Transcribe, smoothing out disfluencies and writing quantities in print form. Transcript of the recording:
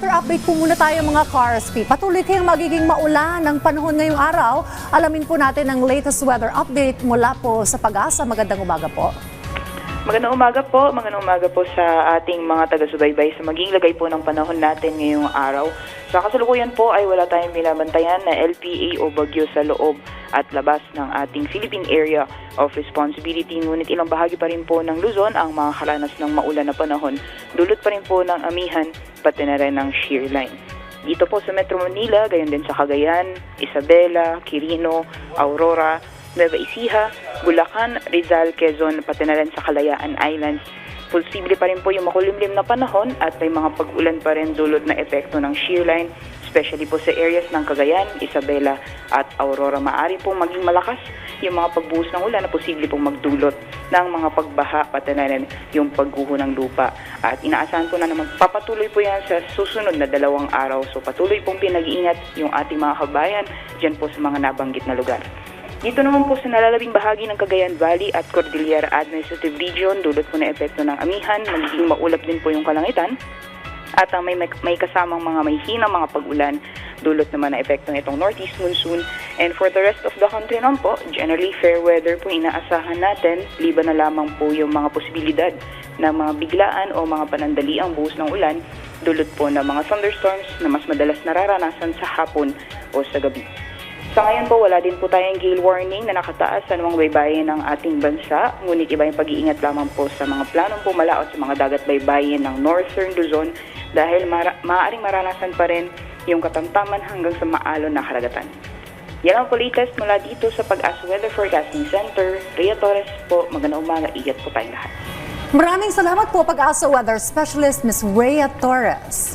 Weather update po muna tayo mga Carspi. Patuloy kayong magiging maulan ng panahon ngayong araw. Alamin po natin ang latest weather update mula po sa Pag-asa. Magandang umaga po. Magandang umaga po sa ating mga taga-subaybay sa maging lagay po ng panahon natin ngayong araw. Sa kasalukuyan po ay wala tayong binabantayan na LPA o bagyo sa loob at labas ng ating Philippine Area of Responsibility. Ngunit ilang bahagi pa rin po ng Luzon ang mga karanas ng maulan na panahon. Dulot pa rin po ng amihan, pati na rin ng shear line. Dito po sa Metro Manila, gayon din sa Cagayan, Isabela, Quirino, Aurora, Nueva Ecija, Bulacan, Rizal, Quezon, pati na rin sa Kalayaan Islands. Posible pa rin po yung makulimlim na panahon at may mga pag-ulan pa rin dulot na epekto ng shear line, especially po sa areas ng Cagayan, Isabela at Aurora. Maaari pong maging malakas yung mga pagbuhos ng ulan na posible pong magdulot ng mga pagbaha pati na rin yung pagguho ng lupa. At inaasahan po na naman papatuloy po yan sa susunod na 2 araw. So patuloy pong pinag-iingat yung ating mga kabayan dyan po sa mga nabanggit na lugar. Dito naman po sa nalalabing bahagi ng Cagayan Valley at Cordillera Administrative Region, dulot po na epekto ng amihan, magiging maulap din po yung kalangitan. At may kasamang mga may hinang mga pag-ulan, dulot naman na epekto ng itong northeast monsoon. And for the rest of the country naman po, generally fair weather po inaasahan natin, liban na lamang po yung mga posibilidad na mga biglaan o mga panandaliang buhos ng ulan, dulot po ng mga thunderstorms na mas madalas nararanasan sa hapon o sa gabi. Sa ngayon po, wala din po tayong gale warning na nakataas sa anumang baybayin ng ating bansa. Ngunit iba yung pag-iingat lamang po sa mga planong pumalaot sa mga dagat baybayin ng Northern Luzon dahil maaaring maranasan pa rin yung katamtaman hanggang sa maalon na karagatan. Yan ang po latest mula dito sa Pag-asa Weather Forecasting Center. Rhea Torres po, magandang umaga, ingat po tayong lahat. Maraming salamat po Pag-asa Weather Specialist Ms. Rhea Torres.